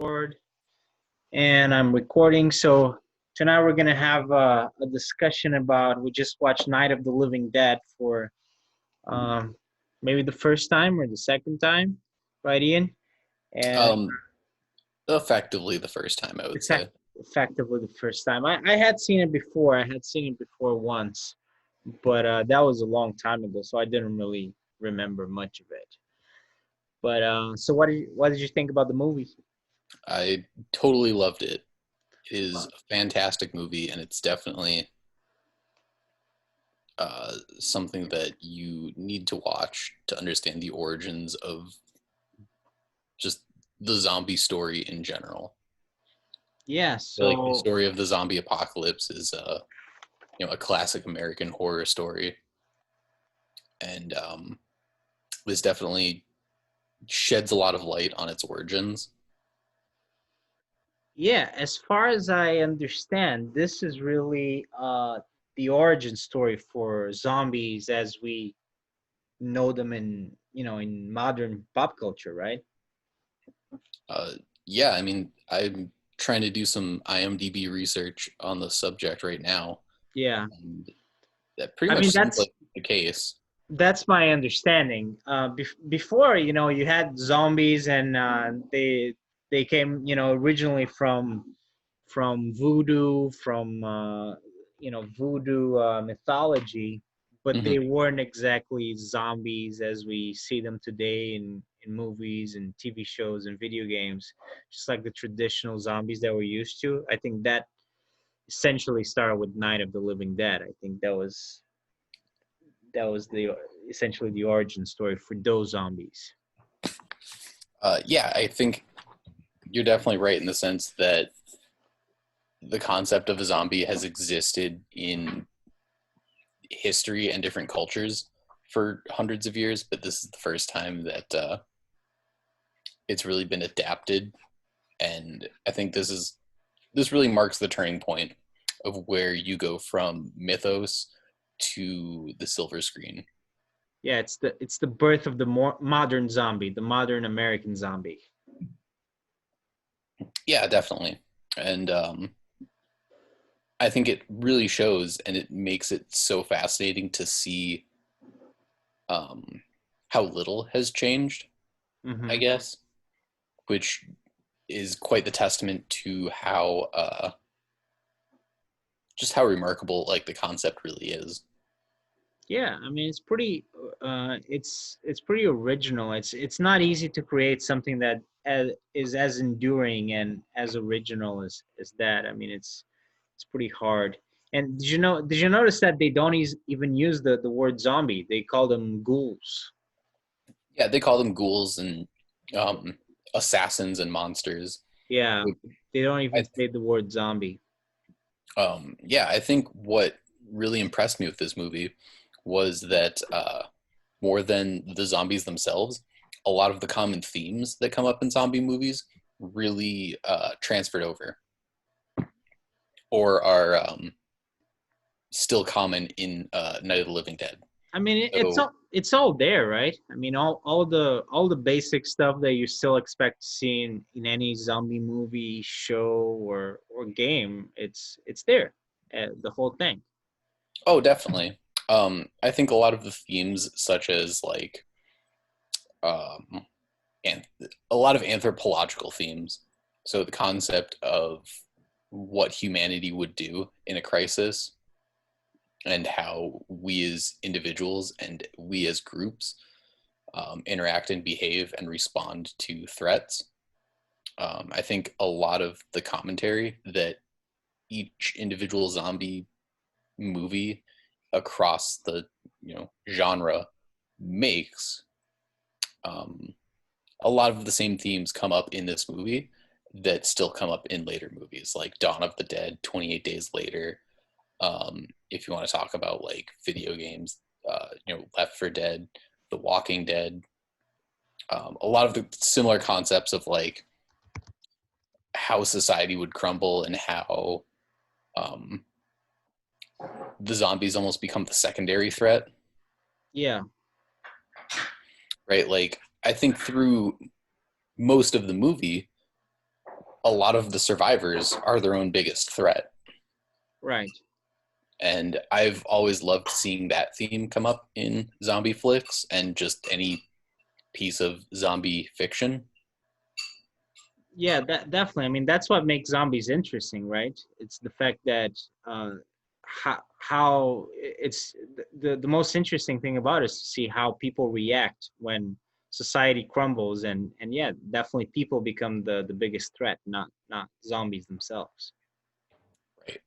Record, and I'm recording. So tonight we're gonna have a discussion about. We just watched Night of the Living Dead for um, maybe the first time or the second time, right, Ian? And Um, Effectively the first time, I would effect, say. effectively the first time. I had seen it before. I had seen it before once, but that was a long time ago, so I didn't really remember much of it. But so what did you think about the movie? I totally loved it. It is a fantastic movie, and it's definitely something that you need to watch to understand the origins of just the zombie story in general. Yeah. I feel like the So story of the zombie apocalypse is a classic American horror story, and this definitely sheds a lot of light on its origins. yeah, as far as I understand, this is really the origin story for zombies as we know them in modern pop culture, right? Uh, yeah, I mean, I'm trying to do some IMDb research on the subject right now, Yeah. and that pretty I much mean seems that's like the case. that's my understanding. Before, you had zombies and they came, originally from voodoo, from voodoo mythology, but Hmm. they weren't exactly zombies as we see them today in movies and TV shows and video games, just like the traditional zombies that we're used to. I think that essentially started with Night of the Living Dead. I think that was the essentially the origin story for those zombies. Yeah, I think you're definitely right in the sense that the concept of a zombie has existed in history and different cultures for hundreds of years, but this is the first time that it's really been adapted, and I think this really marks the turning point of where you go from mythos to the silver screen. Yeah, it's the birth of the more modern zombie, the modern American zombie. Yeah, definitely. And I think it really shows, and it makes it so fascinating to see um, how little has changed, I Hmm. guess, which is quite the testament to how just how remarkable like the concept really is. Yeah, I mean it's pretty original. It's not easy to create something that is as enduring and as original as that. I mean it's pretty hard. And did you notice that they don't even use the word zombie? They call them ghouls. Yeah, they call them ghouls and um, assassins and monsters. Yeah, they don't even I say the word zombie. Yeah, I think what really impressed me with this movie was that more than the zombies themselves, a lot of the common themes that come up in zombie movies really transferred over or are still common in Night of the Living Dead. I mean, it's So, all there, right? I mean, all the basic stuff that you still expect to see in any zombie movie, show, or game. It's there, the whole thing. oh, definitely. I think a lot of the themes, such as like um, and a lot of anthropological themes. So the concept of what humanity would do in a crisis and how we as individuals and we as groups interact and behave and respond to threats. I think a lot of the commentary that each individual zombie movie across the genre makes, um, a lot of the same themes come up in this movie that still come up in later movies like Dawn of the Dead, 28 Days Later. If you want to talk about like video games, Left 4 Dead, The Walking Dead, a lot of the similar concepts of like how society would crumble and how um, the zombies almost become the secondary threat, Yeah, right? Like, I think through most of the movie, a lot of the survivors are their own biggest threat. Right. And I've always loved seeing that theme come up in zombie flicks and just any piece of zombie fiction. Yeah, that definitely. I mean, that's what makes zombies interesting, right? It's the fact that uh, how it's the most interesting thing about it is to see how people react when society crumbles, and yeah, definitely people become the biggest threat, not zombies themselves. Right.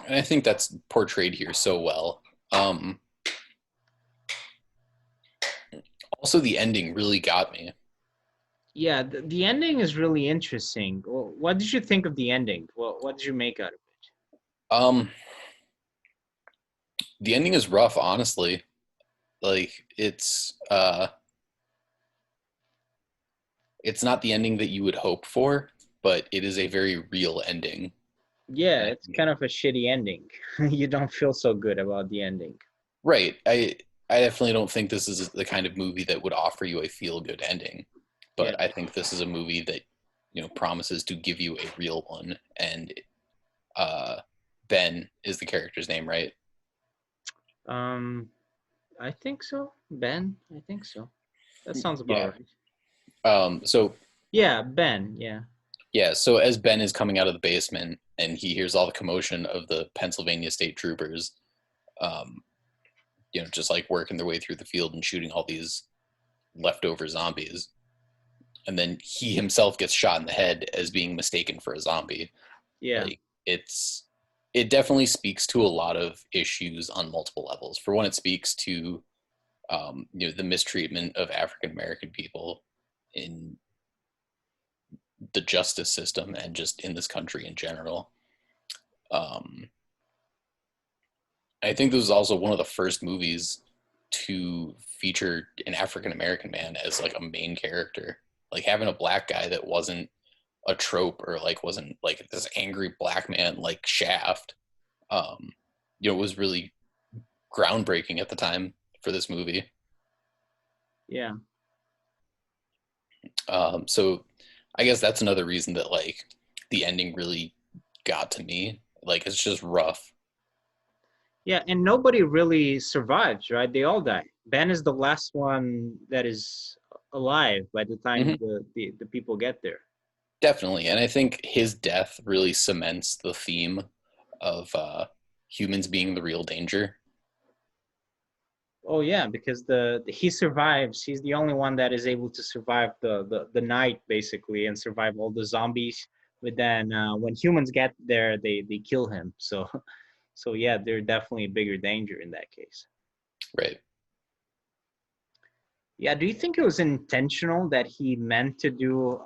And I think that's portrayed here so well. Um, Also, the ending really got me. Yeah, the ending is really interesting. What did you think of the ending? What did you make out of it? Um, the ending is rough, honestly. Like it's not the ending that you would hope for, but it is a very real ending. Yeah, And, it's kind of a shitty ending. You don't feel so good about the ending. right. I definitely don't think this is the kind of movie that would offer you a feel good ending, Yeah. but I think this is a movie that promises to give you a real one. And uh, Ben is the character's name, right? Um, I think so. Ben, I think so. That sounds about Yeah. right. So Yeah, Ben. Yeah. yeah, so as Ben is coming out of the basement and he hears all the commotion of the Pennsylvania State Troopers, um, just like working their way through the field and shooting all these leftover zombies, and then he himself gets shot in the head as being mistaken for a zombie. Yeah. Like it's it definitely speaks to a lot of issues on multiple levels. For one, it speaks to the mistreatment of African American people in the justice system and just in this country in general. Um, I think this was also one of the first movies to feature an African American man as like a main character. Like having a black guy that wasn't a trope or like wasn't like this angry black man like Shaft. Um, was really groundbreaking at the time for this movie. Yeah. So I guess that's another reason that like the ending really got to me. Like it's just rough. Yeah, and nobody really survives, right? They all die. Ben is the last one that is alive by the Hmm. time the people get there. Definitely, and I think his death really cements the theme of humans being the real danger. Oh yeah, because he survives. He's the only one that is able to survive the night basically and survive all the zombies. But then when humans get there, they kill him. So so yeah, they're definitely a bigger danger in that case. Right. Yeah, do you think it was intentional that he meant to do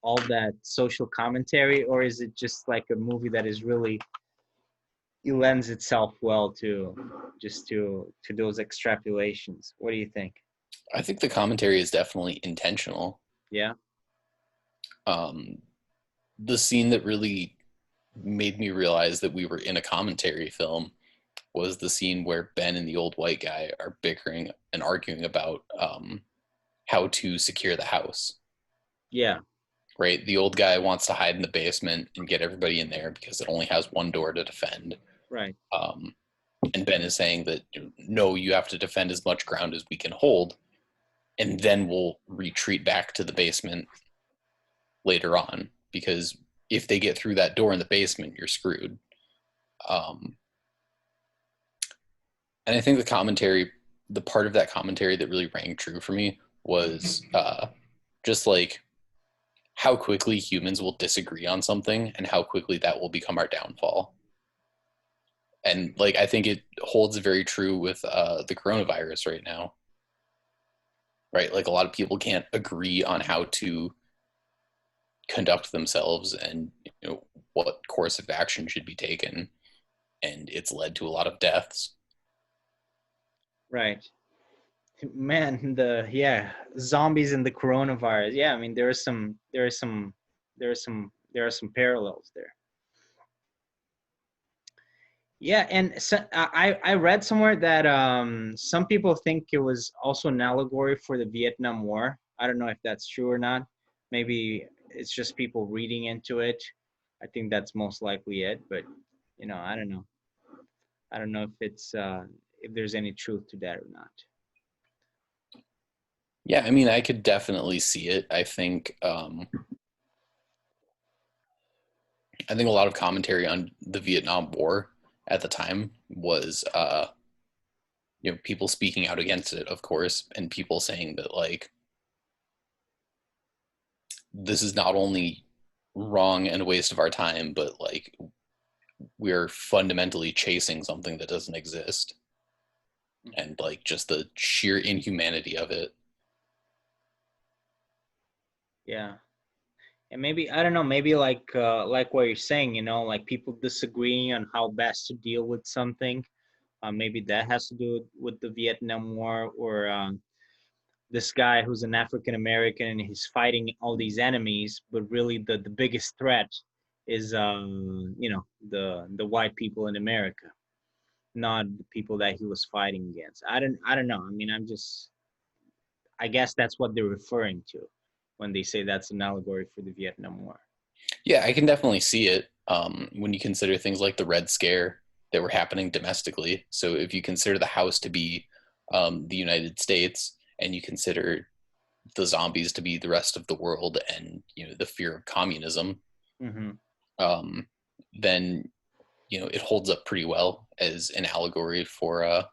all that social commentary, or is it just like a movie that is really it lends itself well to just to those extrapolations? What do you think? I think the commentary is definitely intentional. Yeah. Um, the scene that really made me realize that we were in a commentary film was the scene where Ben and the old white guy are bickering and arguing about how to secure the house. Yeah. Right, the old guy wants to hide in the basement and get everybody in there because it only has one door to defend. Right. Um, and Ben is saying that no, you have to defend as much ground as we can hold, and then we'll retreat back to the basement later on because if they get through that door in the basement, you're screwed. Um, and I think the part of that commentary that really rang true for me was just like how quickly humans will disagree on something and how quickly that will become our downfall. And like I think it holds very true with the coronavirus right now, right? Like a lot of people can't agree on how to conduct themselves and what course of action should be taken, and it's led to a lot of deaths. Right. Man, the yeah, zombies and the coronavirus. Yeah, I mean there are some parallels there. Yeah, and so, I read somewhere that some people think it was also an allegory for the Vietnam War. I don't know if that's true or not, Maybe it's just people reading into it. I think that's most likely it. But I don't know. I don't know if there's any truth to that or not. Yeah, I mean, I could definitely see it. I think a lot of commentary on the Vietnam War at the time was people speaking out against it, of course, and people saying that like this is not only wrong and a waste of our time, but like we're fundamentally chasing something that doesn't exist, and like just the sheer inhumanity of it. Yeah. And maybe I don't know, maybe like what you're saying, like people disagreeing on how best to deal with something. Maybe that has to do with the Vietnam War, or this guy who's an African American and he's fighting all these enemies, but really the biggest threat is the white people in America, not the people that he was fighting against. I don't know. I mean, I guess that's what they're referring to when they say that's an allegory for the Vietnam War. Yeah, I can definitely see it when you consider things like the Red Scare that were happening domestically. So if you consider the house to be the United States, and you consider the zombies to be the rest of the world, and the fear of communism, Hmm. um, then it holds up pretty well as an allegory for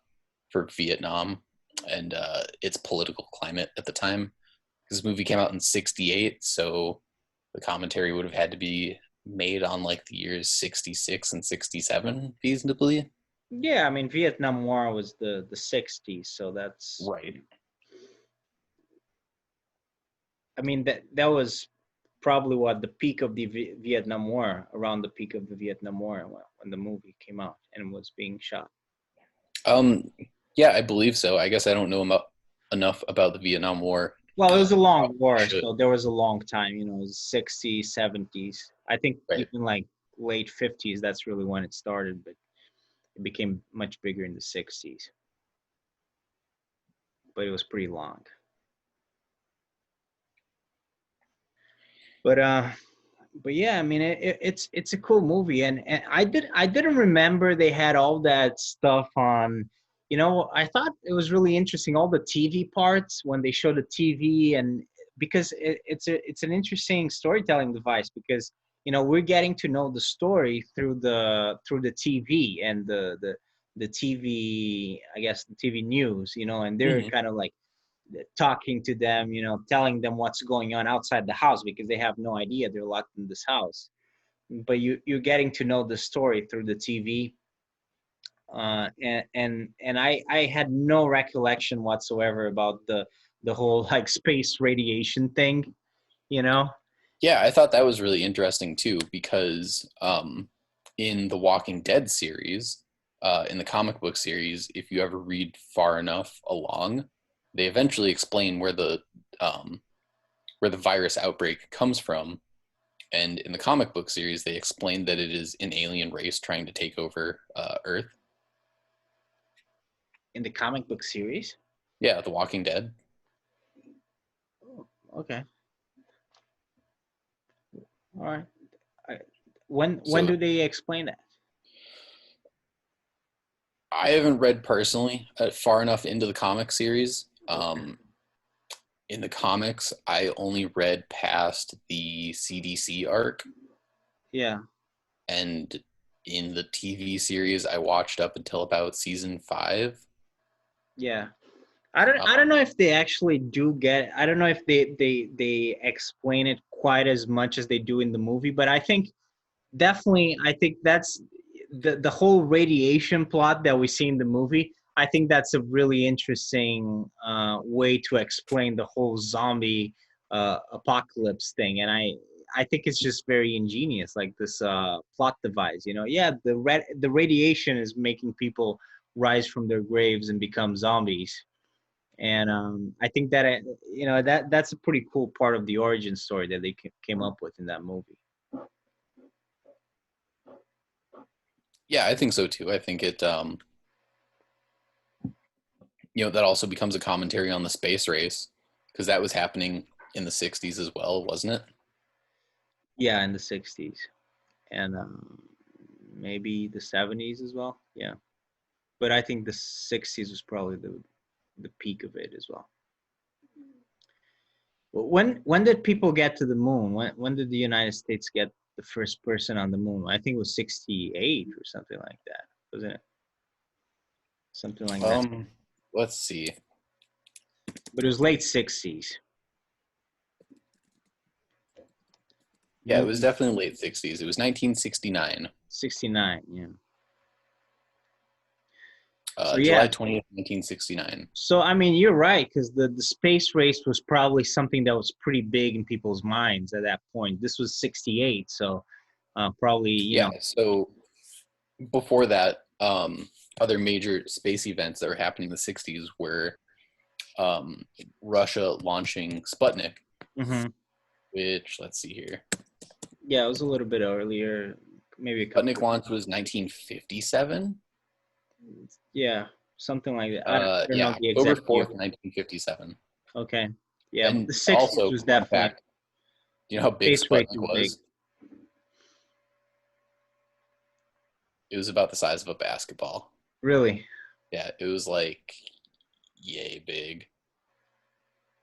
Vietnam and its political climate at the time. This movie came out in '68, so the commentary would have had to be made on like the years '66 and '67 feasibly. Yeah, I mean, Vietnam War was the '60s, so that's. Right. I mean, that was probably what the peak of the Vietnam War, around the peak of the Vietnam War when the movie came out and was being shot. Um, yeah, I believe so. I guess I don't know enough about the Vietnam War. Well, it was a long Probably war, should. so there was a long time. It was '60s, '70s. I think Right. even like late '50s. That's really when it started, but it became much bigger in the '60s. But it was pretty long. But yeah, I mean, it's a cool movie, and I didn't remember they had all that stuff on. I thought it was really interesting, all the TV parts when they show the TV, and because it's an interesting storytelling device, because we're getting to know the story through the TV and the TV, I guess, the TV news, and they're Hmm. kind of like talking to them, telling them what's going on outside the house because they have no idea they're locked in this house. But you're getting to know the story through the TV, and I had no recollection whatsoever about the whole like space radiation thing, you know. Yeah, I thought that was really interesting too because in the Walking Dead series, in the comic book series, if you ever read far enough along, they eventually explain where the virus outbreak comes from. And in the comic book series, they explained that it is an alien race trying to take over Earth. In the comic book series. Yeah, The Walking Dead. Oh, okay, all right. I, when So do they explain that? I haven't read personally far enough into the comic series. Okay. In the comics, I only read past the CDC arc, Yeah. and in the TV series, I watched up until about season 5. Yeah. I don't know Um, if they actually do get. I don't know if they explain it quite as much as they do in the movie, but I think definitely I think that's the whole radiation plot that we see in the movie. I think that's a really interesting way to explain the whole zombie apocalypse thing, and I think it's just very ingenious, like this plot device. Yeah, the radiation is making people rise from their graves and become zombies, and I think that that's a pretty cool part of the origin story that they came up with in that movie. yeah, I think so too. I think that also becomes a commentary on the space race because that was happening in the 60s as well, wasn't it? Yeah, in the 60s and maybe the 70s as well. Yeah, but I think the 60s was probably the peak of it as well. When did people get to the moon? When did the United States get the first person on the moon? I think it was 68 or something like that, wasn't it? Something like that. Um, let's see. But it was late 60s. Yeah, it was Moon definitely late 60s. It was 1969, 69, yeah. So yeah, July 20th, 1969. so I mean you're right because the space race was probably something that was pretty big in people's minds at that point. This was 68, so probably, Yeah, so before that, other major space events that were happening in the 60s were um, Russia launching Sputnik, hmm which, let's see here. yeah, it was a little bit earlier, maybe a couple Sputnik launch was 1957. yeah, something like that. I don't know Yeah, the October exact year. 4th, 1957. Okay. Yeah, but And the 60s also, was fun definitely fact, do you know how big space race Sputnik was big. was? It was about the size of a basketball. Really. Yeah, it was like yay big.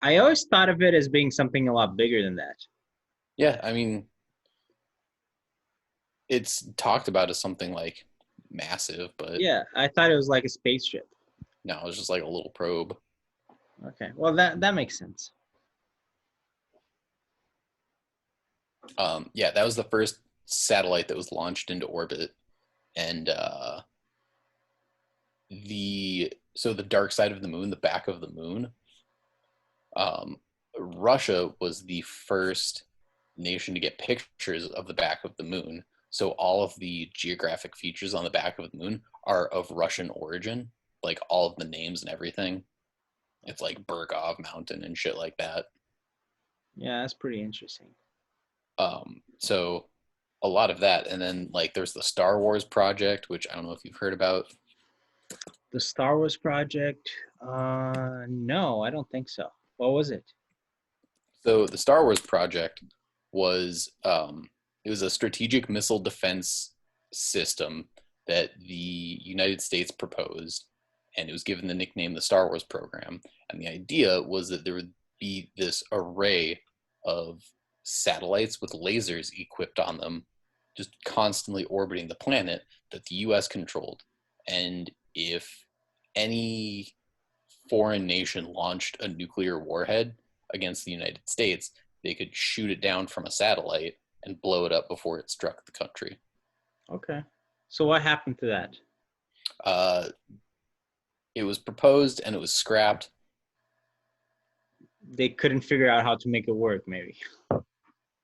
I always thought of it as being something a lot bigger than that. Yeah, I mean, it's talked about as something like massive, but Yeah, I thought it was like a spaceship. no, it was just like a little probe. Okay. Well, that makes sense. Yeah, that was the first satellite that was launched into orbit, and the dark side of the moon, the back of the moon. Um, Russia was the first nation to get pictures of the back of the moon. So all of the geographic features on the back of the moon are of Russian origin, like all of the names and everything. It's like Bergov Mountain and shit like that. Yeah, that's pretty interesting. So a lot of that, and then like there's the Star Wars project, which I don't know if you've heard about. The Star Wars project? No, I don't think so. What was it? So the Star Wars project was it was a strategic missile defense system that the United States proposed, and it was given the nickname the Star Wars program. And the idea was that there would be this array of satellites with lasers equipped on them, just constantly orbiting the planet that the U.S. controlled. And if any foreign nation launched a nuclear warhead against the United States, they could shoot it down from a satellite and blow it up before it struck the country. Okay. So what happened to that? Uh, it was proposed and it was scrapped. They couldn't figure out how to make it work, maybe.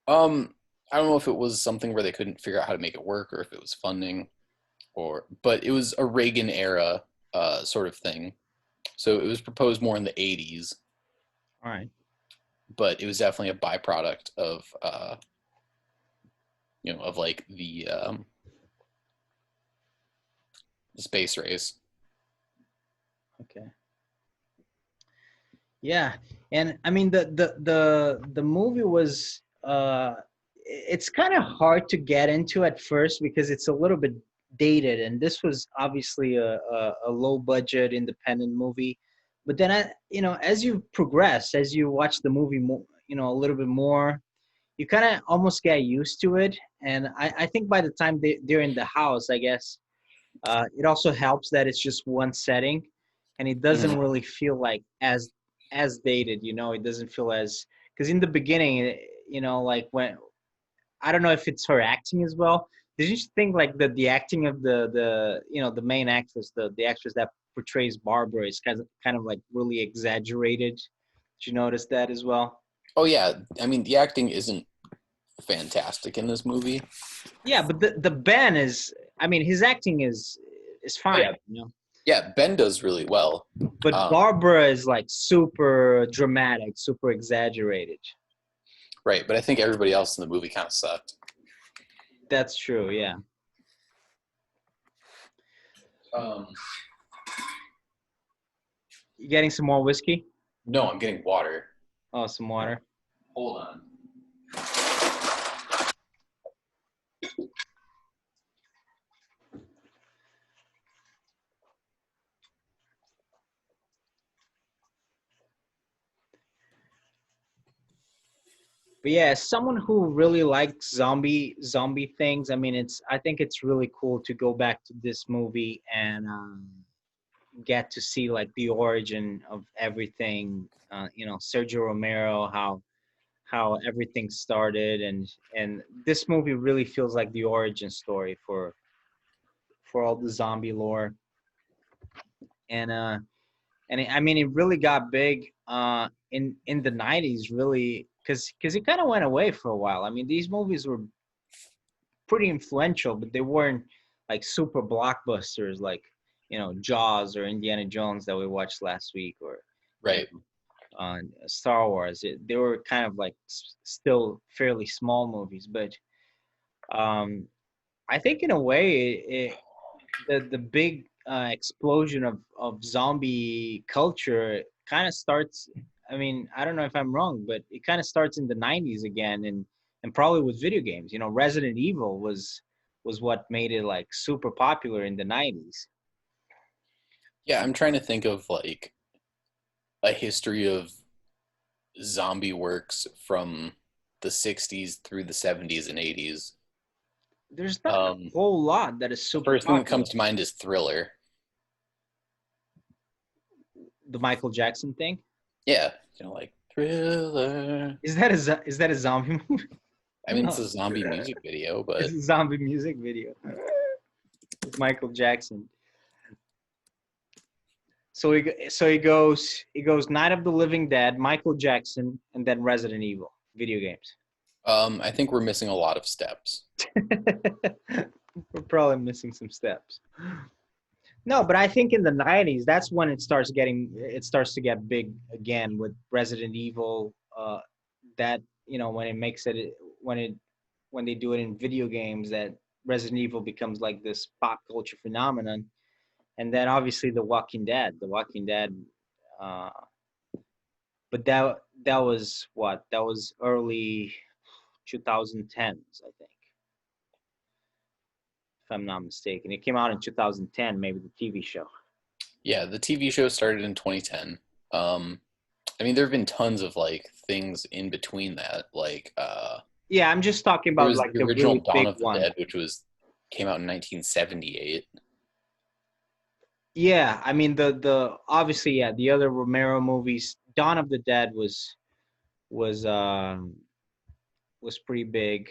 I don't know if it was something where they couldn't figure out how to make it work or if it was funding, but it was a Reagan era sort of thing. So it was proposed more in the 80s, All right. but it was definitely a byproduct of of like the space race. Okay. Yeah, and I mean the movie was it's kind of hard to get into at first because it's a little bit dated, and this was obviously a low budget independent movie. But then as you progress, as you watch the movie more, a little bit more, you kind of almost get used to it. And I think by the time they're in the house, I guess it also helps that it's just one setting, and it doesn't Mm-hmm. really feel like as dated. It doesn't feel as because in the beginning, like when I don't know if it's her acting as well. Did you think like the acting of the main actress, the actress that portrays Barbara is kind of like really exaggerated? Did you notice that as well? Oh yeah, I mean the acting isn't fantastic in this movie. Yeah, but the Ben is. I mean, his acting is Oh fine. yeah, yeah. Ben does really well. But Um, Barbara is like super dramatic, super exaggerated. right, but I think everybody else in the movie kind of sucked. That's true. Yeah. Um, You getting some more whiskey? no, I'm getting water. Oh, some water. Hold on. But yeah, as someone who really likes zombie things, I mean, I think it's really cool to go back to this movie and get to see like the origin of everything. Sergio Romero, how everything started, and this movie really feels like the origin story for all the zombie lore. And I mean, it really got big in the '90s, really, because it kind of went away for a while. I mean, these movies were pretty influential, but they weren't like super blockbusters like Jaws or Indiana Jones that we watched last week, or Right. Star Wars. They were kind of like still fairly small movies, but um, I think in a way the big explosion of zombie culture kind of starts. I mean, I don't know if I'm wrong, but it kind of starts in the '90s again, and probably with video games. Resident Evil was what made it like super popular in the '90s. Yeah, I'm trying to think of like a history of zombie works from the 60s through the 70s and 80s. There's not a Um, whole lot that is the super first thing that popular. comes to mind is Thriller. The Michael Jackson thing. Yeah, like Thriller. Is that a zombie movie? I mean, it's No, a zombie music video, it's but a zombie music video with Michael Jackson. So he goes Night of the Living Dead, Michael Jackson, and then Resident Evil video games. I think we're missing a lot of steps. We're probably missing some steps. No, but I think in the '90s, that's when it starts to get big again with Resident Evil. That when it makes it when it when they do it in video games, that Resident Evil becomes like this pop culture phenomenon. And then obviously The Walking Dead. The Walking Dead, uh, but that was what? That was early 2010s, I think, if I'm not mistaken. It came out in 2010, maybe the TV show. Yeah, the TV show started in 2010. Um, I mean, there have been tons of like things in between that. Like Yeah, I'm just talking there about was like the the original really Dawn big of the one. Dead, which came out in 1978. Yeah, I mean the obviously, yeah, the other Romero movies. Dawn of the Dead was um was pretty big.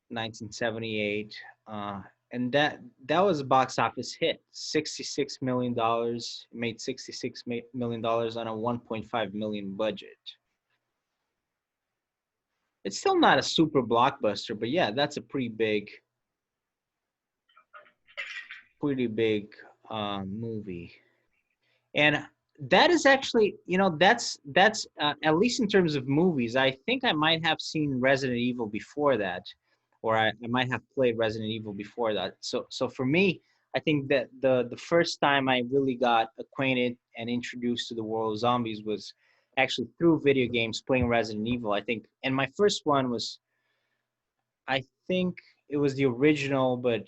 1978, and that was a box office hit. $66 million. It made $66 million on a 1.5 million budget. It's still not a super blockbuster, but yeah, that's a pretty big movie. And that is actually, that's at least in terms of movies. I think I might have seen Resident Evil before that, or I might have played Resident Evil before that. So for me, I think that the first time I really got acquainted and introduced to the world of zombies was actually through video games, playing Resident Evil. I think, and my first one was, I think it was the original, but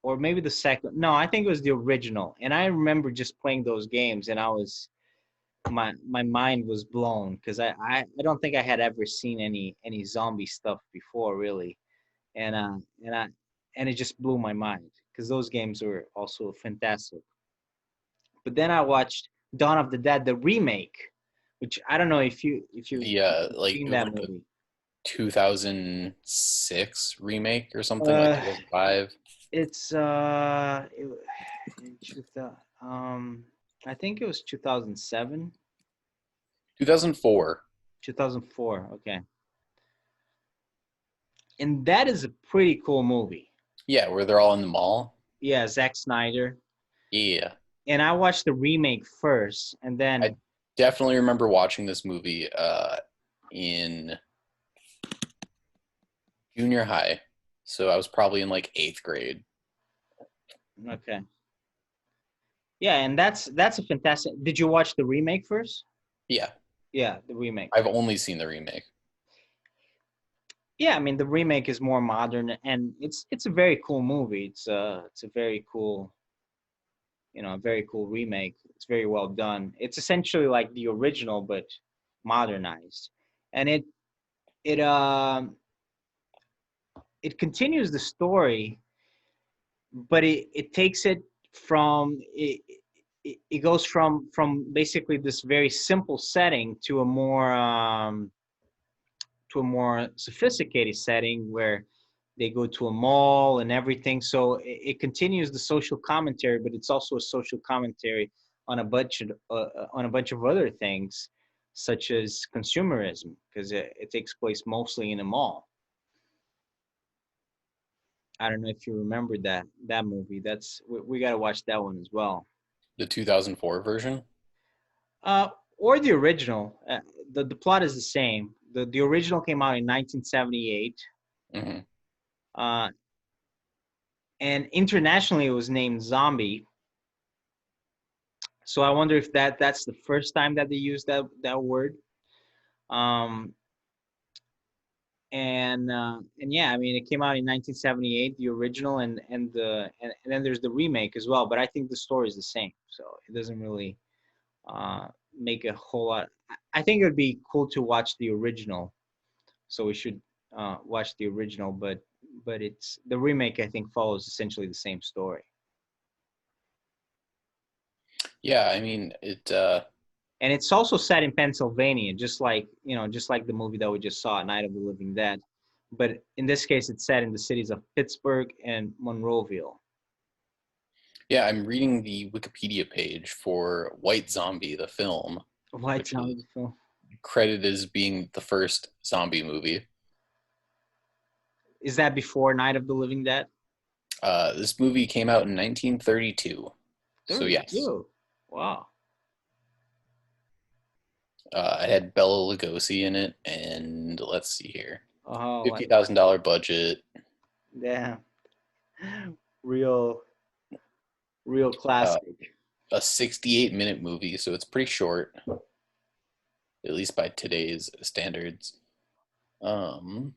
or maybe the second. No, I think it was the original. And I remember just playing those games, and my mind was blown because I don't think I had ever seen any zombie stuff before, really. And uh and i and it just blew my mind because those games were also fantastic. But then I watched Dawn of the Dead, the remake, which I don't know if Yeah, you've like seen it was that like a movie. 2006 remake or something, like uh 2005. it's I think it was 2007. 2004. 2004, okay. And that is a pretty cool movie. Yeah, where they're all in the mall. Yeah, Zack Snyder. Yeah. And I watched the remake first, and I then definitely remember watching this movie in junior high. So I was probably in like 8th grade. okay, yeah, and that's a fantastic. Did you watch the remake first? Yeah, Yeah, the remake. I've only seen the remake. Yeah, I mean the remake is more modern, and it's a very cool movie. It's a very cool, a very cool remake. It's very well done. It's essentially like the original but modernized, and it it continues the story, but it takes it from it goes from basically this very simple setting to a more sophisticated setting where they go to a mall and everything. So it continues the social commentary, but it's also a social commentary on a bunch of other things, such as consumerism, because it takes place mostly in a mall. I don't know if you remember that movie. We got to watch that one as well. The 2004 version. Uh, or the original. The plot is the same. The original came out in 1978. Hmm. Uh, and internationally it was named Zombie. So I wonder if that's the first time that they used that word. Um, and yeah, I mean it came out in 1978, the original, and then there's the remake as well. But I think the story is the same, so it doesn't really make a whole lot. I think it would be cool to watch the original, so we should watch the original. But it's the remake. I think follows essentially the same story. Yeah, I mean it. And it's also set in Pennsylvania, just like the movie that we just saw, Night of the Living Dead. But in this case, it's set in the cities of Pittsburgh and Monroeville. Yeah, I'm reading the Wikipedia page for White Zombie, the film, White which is Zombie film. credited as being the first zombie movie. Is that before Night of the Living Dead? This movie came out in 1932. So yes, 32. Wow. it had Bela Lugosi in it, and let's see here, Oh, $50,000 budget, damn. Real, real uh, classic. a 68-minute movie, so it's pretty short, at least by today's standards. Um,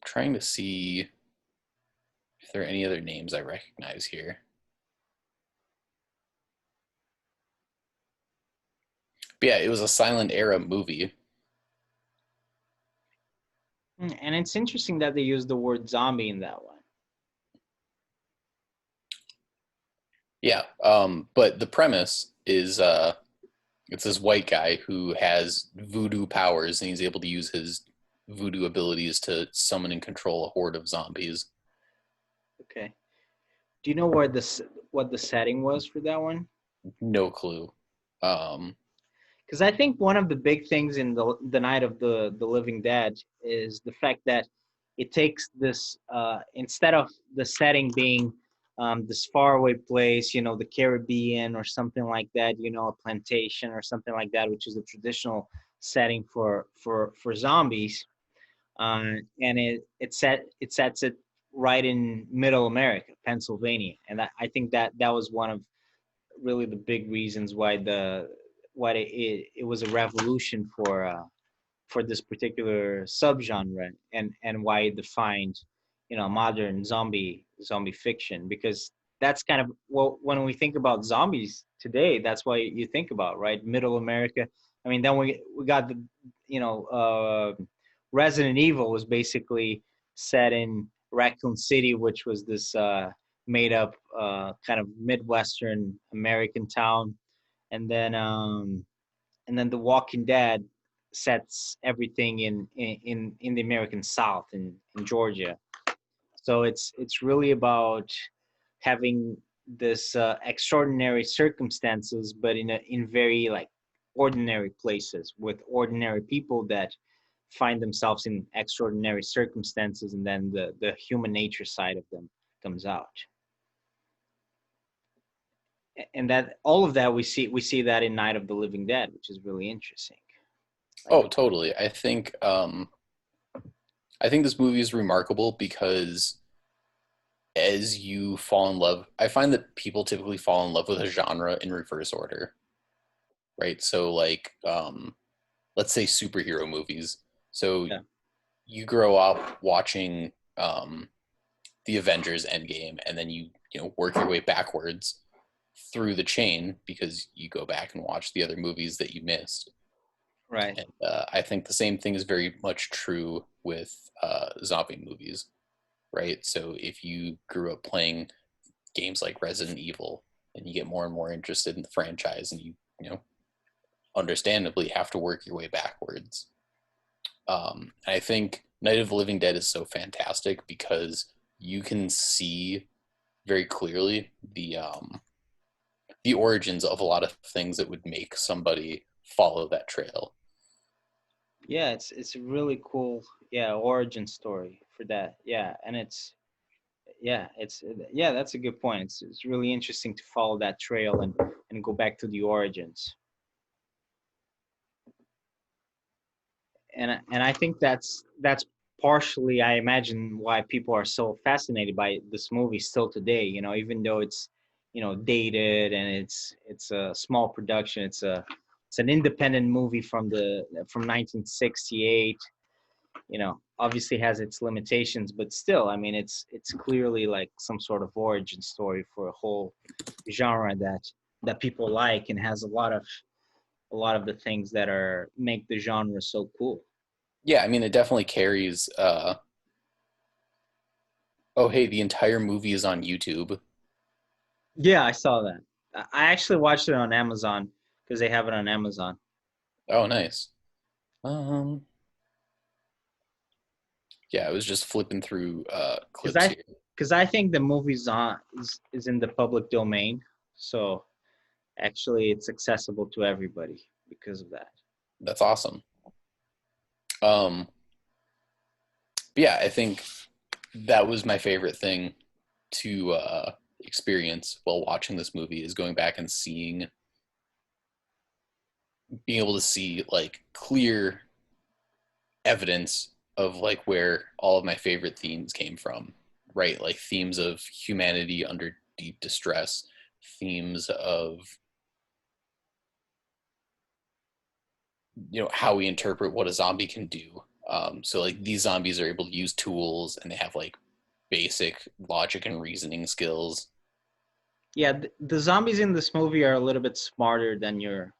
Trying to see if there are any other names I recognize here. But yeah, it was a silent era movie. And it's interesting that they use the word zombie in that one. Yeah, but the premise is it's this white guy who has voodoo powers and he's able to use his voodoo abilities to summon and control a horde of zombies. Okay. Do you know where what the setting was for that one? No clue. Um, Because I think one of the big things in the Night of the Living Dead is the fact that it takes this instead of the setting being this faraway place, the Caribbean or something like that, a plantation or something like that, which is a traditional setting for zombies, and it sets it right in Middle America, Pennsylvania, and I think that was one of really the big reasons why it was a revolution for this particular subgenre, and why it defined modern zombie fiction, because that's kind of, well, when we think about zombies today, that's why you think about, right, Middle America. I mean, then we got the you know Resident Evil was basically set in Raccoon City, which was this made up kind of Midwestern American town, and then The Walking Dead sets everything in the American South, in Georgia. So it's really about having this extraordinary circumstances, but in very like ordinary places with ordinary people that find themselves in extraordinary circumstances, and then the human nature side of them comes out. And that all of that we see that in Night of the Living Dead, which is really interesting. Like, oh, totally. I think this movie is remarkable because as you fall in love, I find that people typically fall in love with a genre in reverse order, right? So like let's say superhero movies. So Yeah. you grow up watching the Avengers Endgame, and then you know work your way backwards through the chain because you go back and watch the other movies that you missed. Right. And I think the same thing is very much true with zombie movies, right? So if you grew up playing games like Resident Evil, and you get more and more interested in the franchise, and you know understandably have to work your way backwards. I think Night of the Living Dead is so fantastic because you can see very clearly the origins of a lot of things that would make somebody follow that trail. Yeah, it's a really cool, yeah, origin story for that. Yeah, and it's yeah, that's a good point. It's really interesting to follow that trail and go back to the origins. And I think that's partially, I imagine, why people are so fascinated by this movie still today. You know, even though it's, you know, dated and it's a small production. It's an independent movie from 1968. You know, obviously has its limitations, but still, I mean, it's clearly like some sort of origin story for a whole genre that people like, and has a lot of the things that are make the genre so cool. Yeah, I mean, it definitely carries. Oh, hey, the entire movie is on YouTube. Yeah, I saw that. I actually watched it on Amazon because they have it on Amazon. Oh, nice. Um, yeah, I was just flipping through Because clips I here. because I think the movie's is in the public domain, so actually it's accessible to everybody because of that. That's awesome. Um, but yeah, I think that was my favorite thing to experience while watching this movie is going back and being able to see like clear evidence of like where all of my favorite themes came from, right? Like themes of humanity under deep distress, themes of how we interpret what a zombie can do. So like these zombies are able to use tools and they have like basic logic and reasoning skills. Yeah, the zombies in this movie are a little bit smarter than your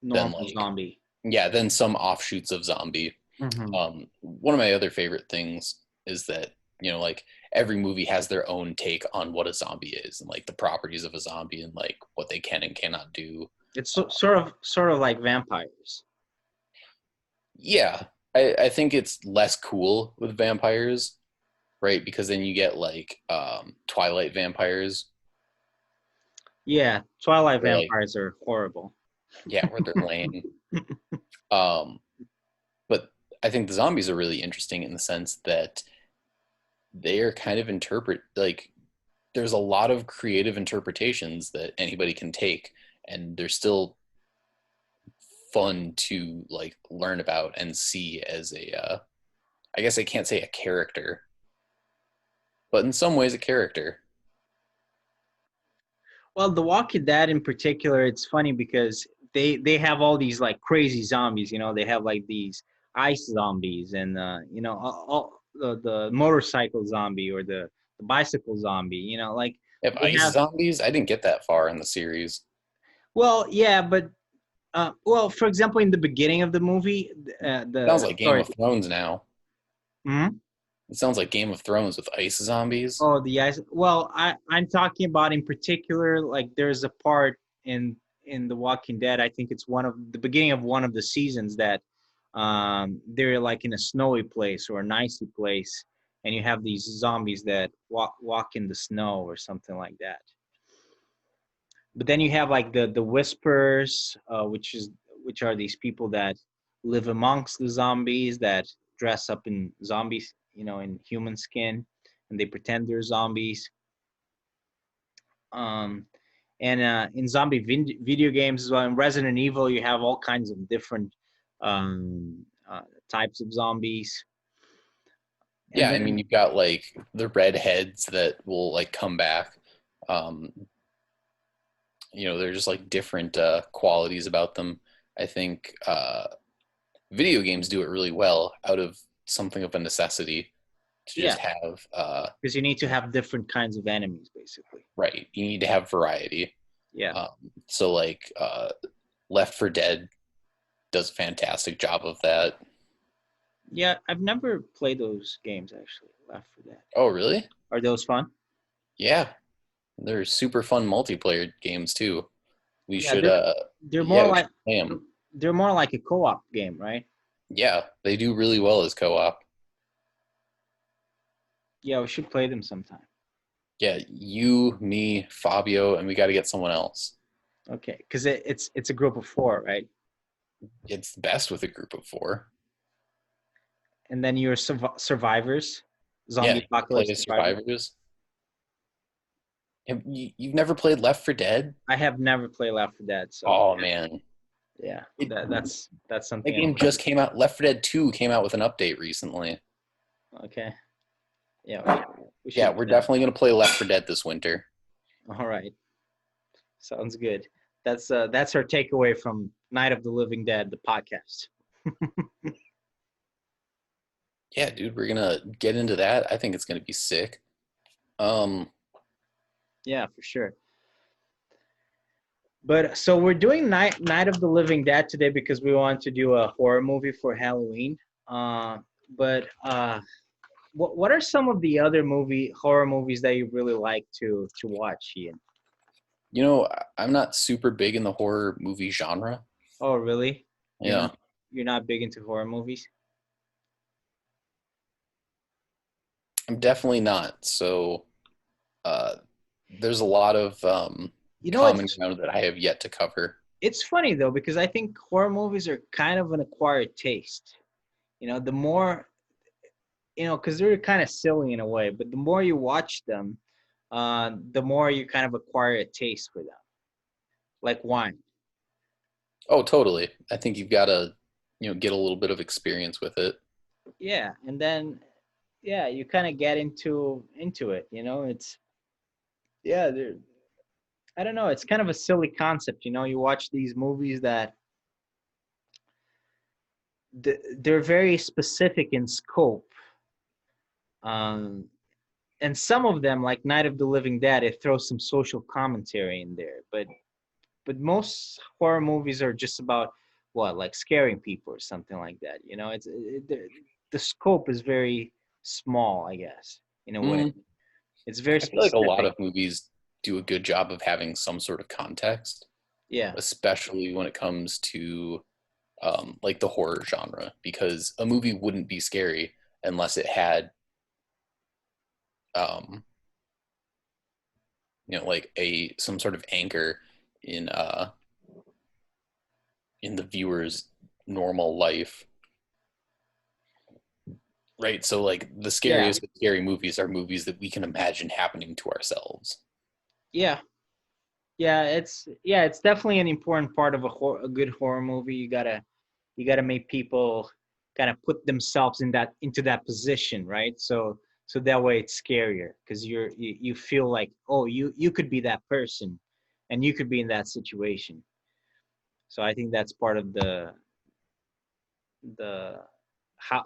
Then normal like zombie. yeah, then some offshoots of zombie. Hmm. One of my other favorite things is that like every movie has their own take on what a zombie is and like the properties of a zombie and like what they can and cannot do. It's sort of like vampires. Yeah, I think it's less cool with vampires, right? Because then you get like Twilight vampires. Yeah, Twilight They're like, vampires are horrible. yeah, where they're lame. Um, but I think the zombies are really interesting in the sense that they are kind of interpret like there's a lot of creative interpretations that anybody can take, and they're still fun to like learn about and see as a I guess I can't say a character, but in some ways a character. Well, The Walking Dead in particular, it's funny because they have all these like crazy zombies. You know, they have like these ice zombies, and you know, all the motorcycle zombie, or the bicycle zombie. You know, like They have they ice have. zombies. I didn't get that far in the series. Well, yeah, but well, for example, in the beginning of the movie, Sounds the like Game sorry. of Thrones now. Mhm. It sounds like Game of Thrones with ice zombies. Oh, the ice. Well, I'm talking about in particular, like there's a part in The Walking Dead. I think it's one of the beginning of one of the seasons that they're like in a snowy place or an icy place, and you have these zombies that walk in the snow or something like that. But then you have like the whispers, which are these people that live amongst the zombies that dress up in zombies, you know, in human skin, and they pretend they're zombies. Um, and in zombie video games as well, in Resident Evil, you have all kinds of different um, types of zombies. And Yeah, I mean then you've got like the redheads that will like come back. Um, there's just like different qualities about them. I think video games do it really well out of something of a necessity to yeah, just have because you need to have different kinds of enemies, basically. right. You need to have variety. Yeah, Um, so like Left for Dead does a fantastic job of that. yeah. I've never played those games actually. Left for that. Oh, really? Are those fun? Yeah, they're super fun multiplayer games too. We Yeah, should they're yeah, more we like should play they're, 'em. they're more like a co-op game, right? Yeah, they do really well as co-op. Yeah, we should play them sometime. Yeah, you, me, Fabio, and we got to get someone else. Okay, because it's a group of four, right? It's the best with a group of four. And then you're survivors, Yeah, zombie you play apocalypse as survivors. survivors. You've never played Left for Dead? I have never played Left 4 Dead, so Oh man, yeah, it, that's that something. game just came out. Left 4 Dead 2 came out with an update recently. Okay, yeah, we Yeah, should do we're that. definitely gonna play Left 4 Dead this winter. All right, sounds good. That's our takeaway from Night of the Living Dead, the podcast. Yeah, dude, we're gonna get into that. I think it's gonna be sick. Um, Yeah, for sure. But so we're doing Night of the Living Dead today because we want to do a horror movie for Halloween. Uh, but what are some of the other horror movies that you really like to watch, Ian? I'm not super big in the horror movie genre. Oh, really? You're Yeah, not you're not big into horror movies? I'm definitely not. So, uh, there's a lot of You know, common ground that I have yet to cover. it's funny though because I think horror movies are kind of an acquired taste. The more because they're kind of silly in a way, but the more you watch them, the more you kind of acquire a taste for them, like wine. Oh, totally. I think you've got to, get a little bit of experience with it. Yeah, and then yeah, you kind of get into it. It's yeah, I don't know. It's kind of a silly concept. You watch these movies that they're very specific in scope. Um, and some of them, like Night of the Living Dead, it throws some social commentary in there. But most horror movies are just about what, like scaring people or something like that. The scope is very small, I guess, in a way. Mm, It's very I feel like a lot specific. of movies do a good job of having some sort of context, Yeah, especially when it comes to like the horror genre, because a movie wouldn't be scary unless it had, um, like a some sort of anchor in uh, in the viewer's normal life, right? So like the yeah, scariest of scary movies are movies that we can imagine happening to ourselves. yeah, yeah. It's definitely an important part of a good horror movie. You gotta make people kind of put themselves into that position, right? So that way it's scarier because you feel like, oh, you could be that person, and you could be in that situation. So I think that's part of the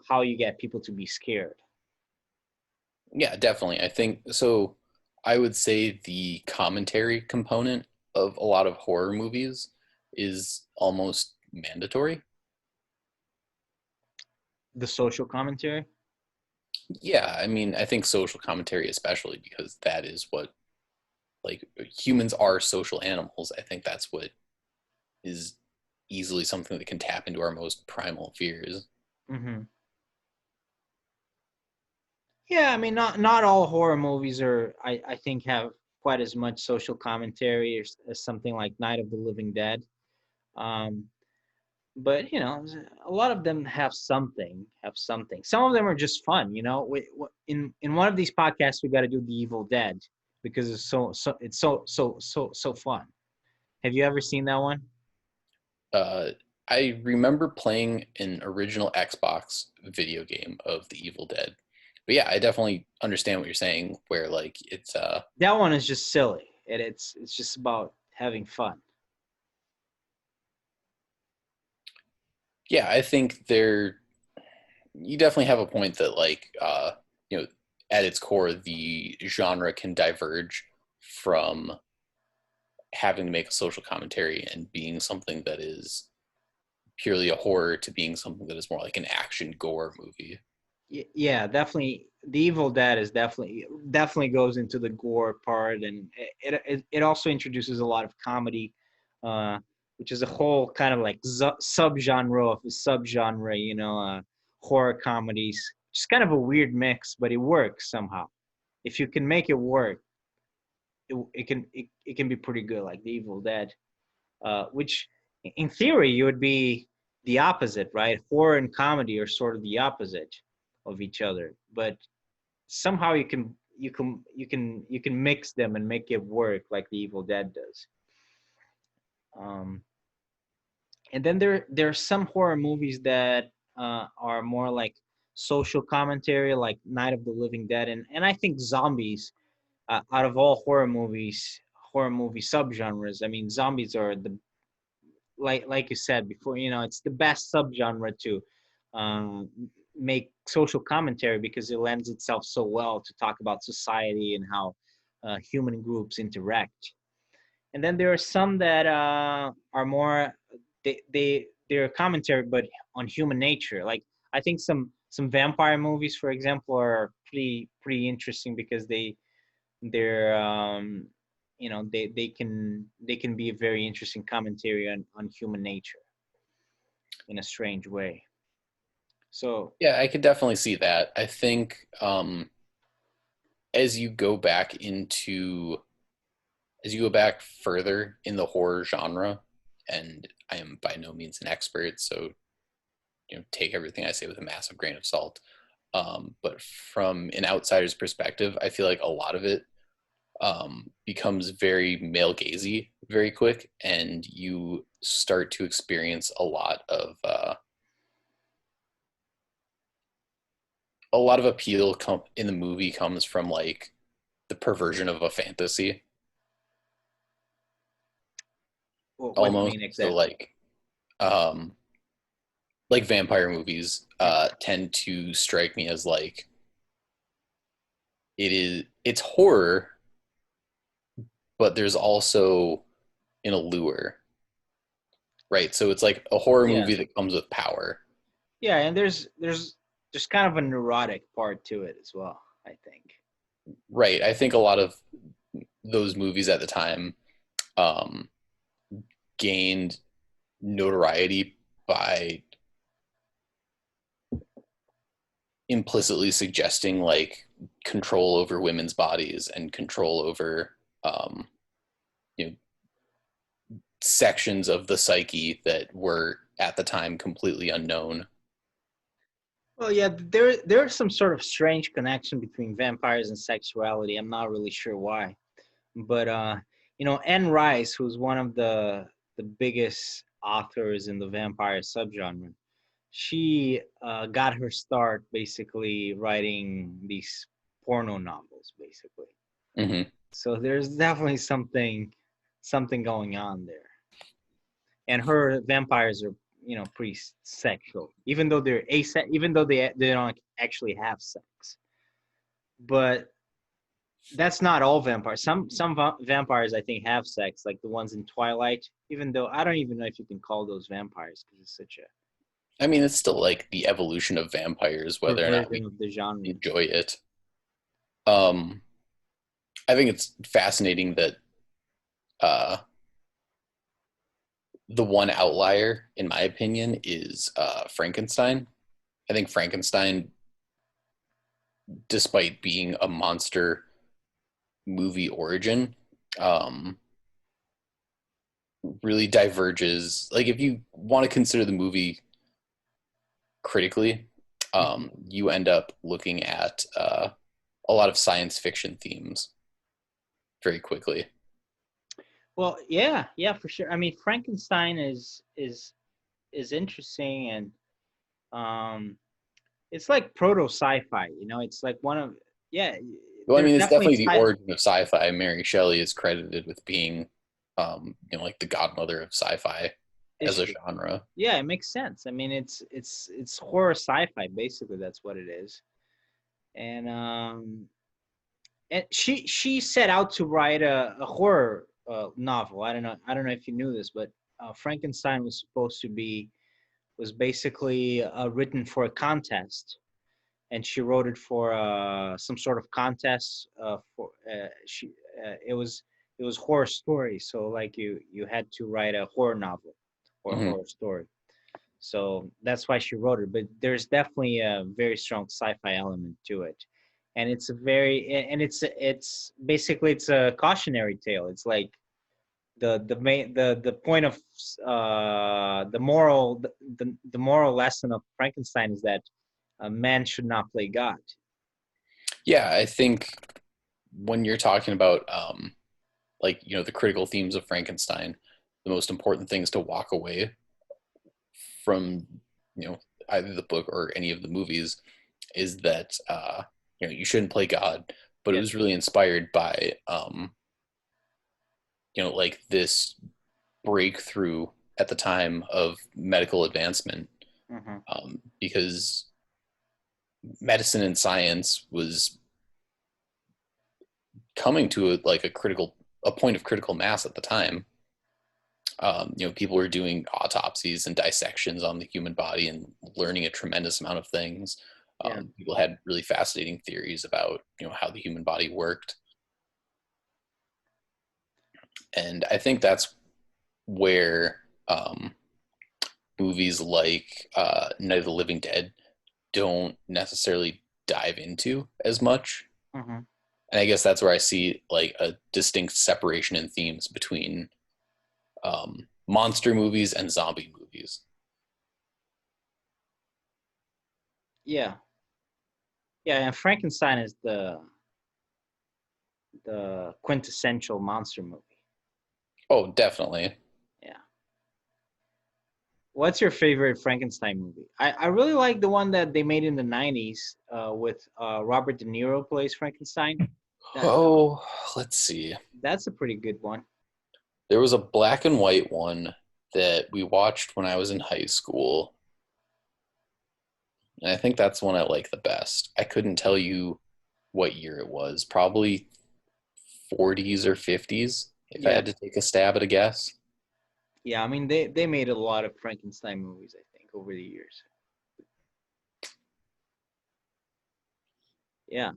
how you get people to be scared. Yeah, definitely. I think so. I would say the commentary component of a lot of horror movies is almost mandatory. The social commentary. Yeah, I mean, I think social commentary, especially because that is what, like, humans are social animals. I think that's what is easily something that can tap into our most primal fears. Hmm. Yeah, I mean, not all horror movies I think have quite as much social commentary as something like Night of the Living Dead. Um, but a lot of them have something. Some of them are just fun. In one of these podcasts, we got to do the Evil Dead because it's so fun. Have you ever seen that one? Uh, I remember playing an original Xbox video game of The Evil Dead. But yeah, I definitely understand what you're saying. Where like it's That one is just silly, and it's just about having fun. yeah, I think there you definitely have a point that like you know at its core the genre can diverge from having to make a social commentary and being something that is purely a horror to being something that is more like an action gore movie. Yeah, definitely. The Evil Dead is definitely goes into the gore part, and it also introduces a lot of comedy, uh, which is a whole kind of like subgenre of a subgenre. Horror comedies. Just kind of a weird mix, but it works somehow. If you can make it work, it can be pretty good. Like The Evil Dead, which in theory you would be the opposite, right? Horror and comedy are sort of the opposite of each other, but somehow you can mix them and make it work like the Evil Dead does. Um, and then there are some horror movies that are more like social commentary, like Night of the Living Dead, and I think zombies. Out of all horror movie subgenres, I mean, zombies are the like you said before, it's the best subgenre to um, make social commentary because it lends itself so well to talk about society and how human groups interact. And then there are some that are more they're commentary but on human nature. Like I think some vampire movies, for example, are pretty interesting because they're they can be a very interesting commentary on human nature in a strange way. So Yeah, I could definitely see that. I think as you go back into as you go back further in the horror genre, and I am by no means an expert, so take everything I say with a massive grain of salt. But from an outsider's perspective, I feel like a lot of it becomes very male gazy very quick, and you start to experience a lot of appeal in the movie comes from like the perversion of a fantasy what do you almost. mean So exactly? um like vampire movies tend to strike me as like it's horror, but there's also an allure, right? So it's like a horror Yeah, movie that comes with power. yeah, and there's kind of a neurotic part to it as well, I think. Right. I think a lot of those movies at the time um, gained notoriety by implicitly suggesting like control over women's bodies and control over um, you know sections of the psyche that were at the time completely unknown. Well, yeah, there's some sort of strange connection between vampires and sexuality. I'm not really sure why, but Anne Rice, who's one of the biggest authors in the vampire subgenre, she got her start basically writing these porno novels, basically. Mm-hmm. So there's definitely something going on there. And her vampires are pretty sexual, even though even though they don't actually have sex. But that's not all vampires. Some vampires I think have sex, like the ones in Twilight. Even though I don't even know if you can call those vampires because it's such a I mean, it's still like the evolution of vampires, whether or not we perversion of the genre. enjoy it. Um, I think it's fascinating that uh, the one outlier, in my opinion, is Frankenstein. I think Frankenstein, despite being a monster movie origin, um, really diverges. Like, if you want to consider the movie critically, Mhm. you end up looking at a lot of science fiction themes very quickly. Well, yeah, for sure. I mean, Frankenstein is interesting, and um, it's like proto sci-fi. You know, it's like one of yeah. Well, I There's mean, it's definitely definitely the origin of sci-fi. Mary Shelley is credited with being, like the godmother of sci-fi as a issue. genre. Yeah, it makes sense. I mean, it's horror sci-fi basically. That's what it is. And she set out to write a horror novel. I don't know if you knew this, but Frankenstein was supposed to be was basically written for a contest, and she wrote it for some sort of contest. For she it was horror story, so like you had to write a horror novel or a Hmm. horror story. So that's why she wrote it. But there's definitely a very strong sci-fi element to it, and it's a very and it's basically it's a cautionary tale. It's like the main the point of the moral lesson of Frankenstein is that a man should not play God. Yeah, I think when you're talking about like the critical themes of Frankenstein, the most important things to walk away from either the book or any of the movies is that you shouldn't play God, but it Yeah. was really inspired by like this breakthrough at the time of medical advancement, Hmm. because medicine and science was coming to a point of critical mass at the time. People were doing autopsies and dissections on the human body and learning a tremendous amount of things. Yeah. People had really fascinating theories about how the human body worked, and I think that's where movies like Night of the Living Dead don't necessarily dive into as much. Hmm. And I guess that's where I see like a distinct separation in themes between monster movies and zombie movies. Yeah. Yeah. And Frankenstein is the quintessential monster movie. Oh, definitely. Yeah. What's your favorite Frankenstein movie? I really like the one that they made in the 90s with Robert De Niro plays Frankenstein. That Oh, let's see. that's a pretty good one. There was a black and white one that we watched when I was in high school, and I think that's the one I like the best. I couldn't tell you what year it was. Probably 40s or 50s, if I Yeah. had to take a stab at a guess. Yeah, I mean they made a lot of Frankenstein movies, I think, over the years. Yeah.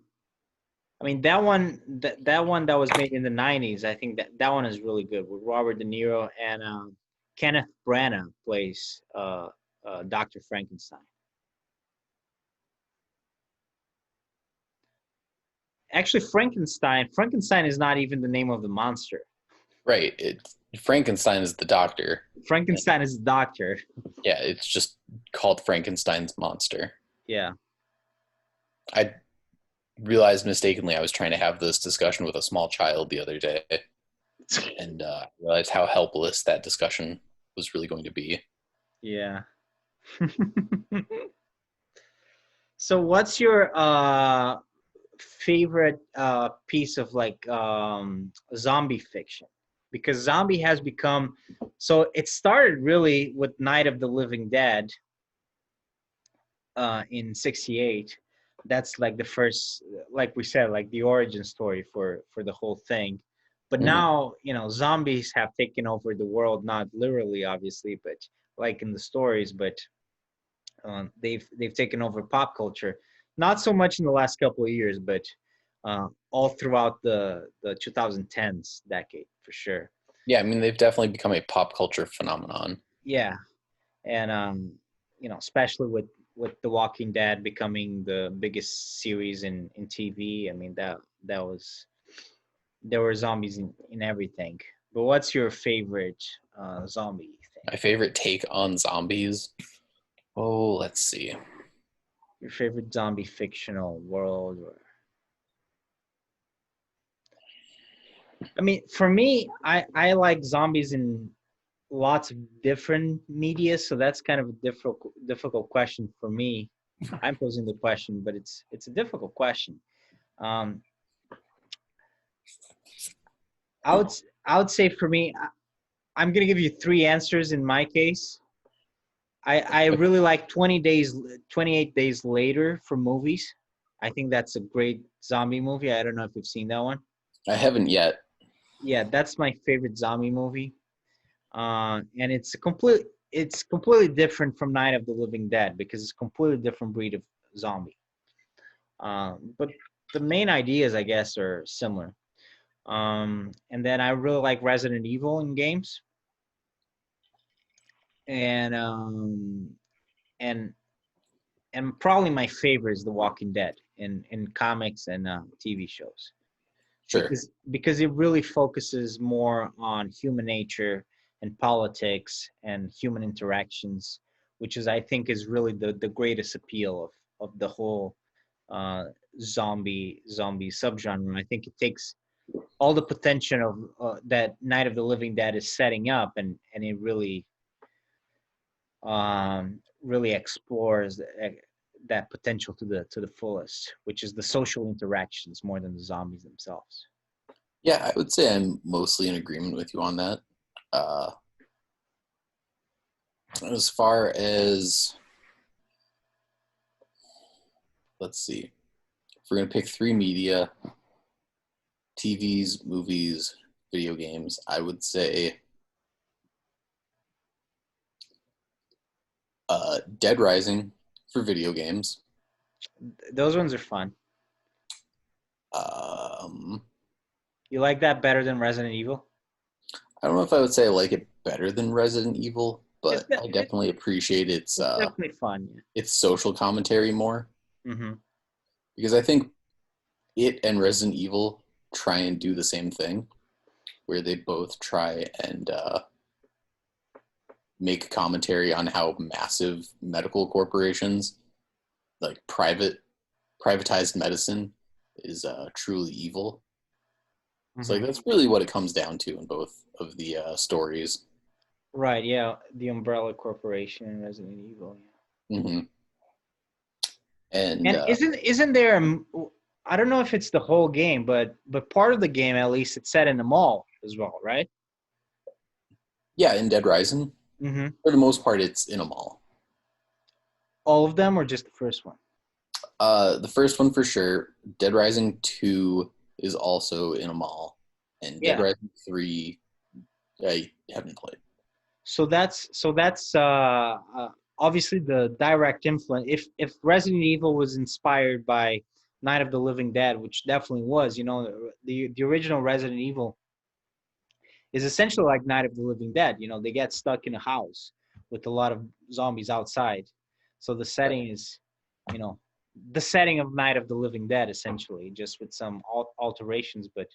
I mean that one that was made in the 90s, I think that one is really good with Robert De Niro and Kenneth Branagh plays Dr. Frankenstein. Actually, Frankenstein is not even the name of the monster. Right. Frankenstein is the doctor. Frankenstein is the doctor. Yeah, it's just called Frankenstein's monster. Yeah. I realized mistakenly I was trying to have this discussion with a small child the other day, and realized how helpless that discussion was really going to be. Yeah. So what's your favorite piece of like zombie fiction? Because zombie has become so it started really with Night of the Living Dead in 68. That's like the first, like we said, like the origin story for the whole thing. But Mhm. now, zombies have taken over the world, not literally obviously, but like in the stories, but they've taken over pop culture. Not so much in the last couple of years, but all throughout the 2010s decade for sure. Yeah, I mean they've definitely become a pop culture phenomenon. Yeah, and especially with The Walking Dead becoming the biggest series in TV. I mean that was there were zombies in everything. But what's your favorite zombie thing? My favorite take on zombies. Oh, let's see. Your favorite zombie fictional world? Or I mean, for me, I like zombies in lots of different media, so that's kind of a difficult question for me. I'm posing the question, but it's a difficult question. Um, I would say for me, I'm gonna give you three answers in my case. I really like 28 days later for movies. I think that's a great zombie movie. I don't know if you've seen that one. I haven't yet. Yeah, that's my favorite zombie movie. And it's completely different from Night of the Living Dead because it's a completely different breed of zombie. But the main ideas, I guess, are similar. And then I really like Resident Evil in games, and and and probably my favorite is The Walking Dead in comics and TV shows Sure. because it really focuses more on human nature and politics and human interactions, which is I think is really the greatest appeal of the whole uh, zombie subgenre. I think it takes all the potential of that Night of the Living Dead is setting up, and it really explores that potential to the fullest, which is the social interactions more than the zombies themselves. Yeah, I would say I'm mostly in agreement with you on that. Uh, as far as, let's see, if we're going to pick three media, TVs, movies, video games, I would say Dead Rising for video games. Those ones are fun. Um, You like that better than Resident Evil? I don't know if I would say I like it better than Resident Evil, It's but de- I it, definitely appreciate it's definitely fun. its social commentary more Yeah. because I think it and Resident Evil try and do the same thing, where they both try and make commentary on how massive medical corporations, like privatized medicine, is truly evil. So like Hmm. that's really what it comes down to in both of the stories. Right. Yeah. The Umbrella Corporation and Resident Evil. Hmm. And Yeah. And isn't there? I don't know if it's the whole game, but part of the game at least it's set in the mall as well, right? yeah, in Dead Rising, Hmm. for the most part, it's in a mall. All of them, or just the first one? The first one for sure. Dead Rising 2 is also in a mall, and Dead Yeah. Rising 3 I haven't played. So that's obviously the direct influence. If Resident Evil was inspired by Night of the Living Dead, which definitely was, the original Resident Evil is essentially like Night of the Living Dead. They get stuck in a house with a lot of zombies outside. So the setting is, you know, the setting of Night of the Living Dead essentially, just with some alterations, but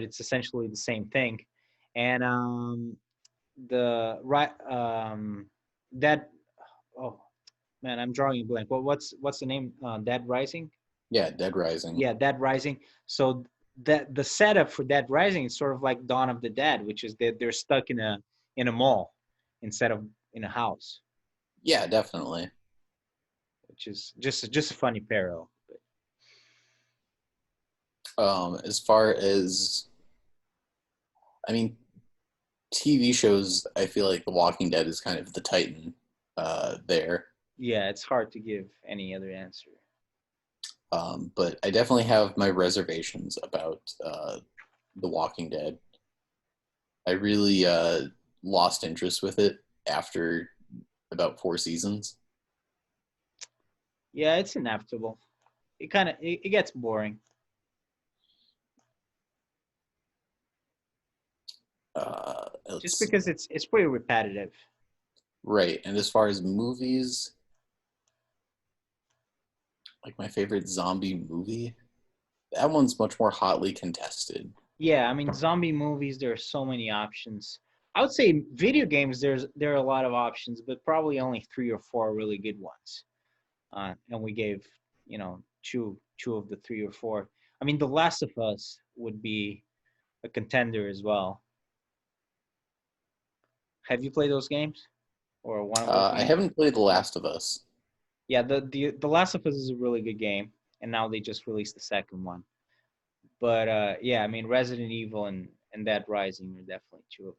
it's essentially the same thing. And the right that oh man, I'm drawing a blank. What's the name? Dead Rising. Yeah, Dead Rising. Yeah, Dead Rising. So that the setup for Dead Rising is sort of like Dawn of the Dead, which is that they're stuck in a mall instead of in a house, Yeah, definitely. which is just a funny parallel. As far as, I mean, TV shows, I feel like The Walking Dead is kind of the titan there. Yeah, it's hard to give any other answer. But I definitely have my reservations about The Walking Dead. I really lost interest with it after about four seasons. Yeah, it's inevitable. It gets boring. Let's Just see. because it's pretty repetitive. Right. And as far as movies, like my favorite zombie movie, that one's much more hotly contested. Yeah, I mean, zombie movies, there are so many options. I would say video games, there are a lot of options, but probably only three or four really good ones. And we gave, two of the three or four. I mean, The Last of Us would be a contender as well. Have you played those games or one of those I games? haven't played The Last of Us. Yeah, the Last of Us is a really good game, and now they just released the second one. But yeah, I mean, Resident Evil and Dead Rising are definitely two of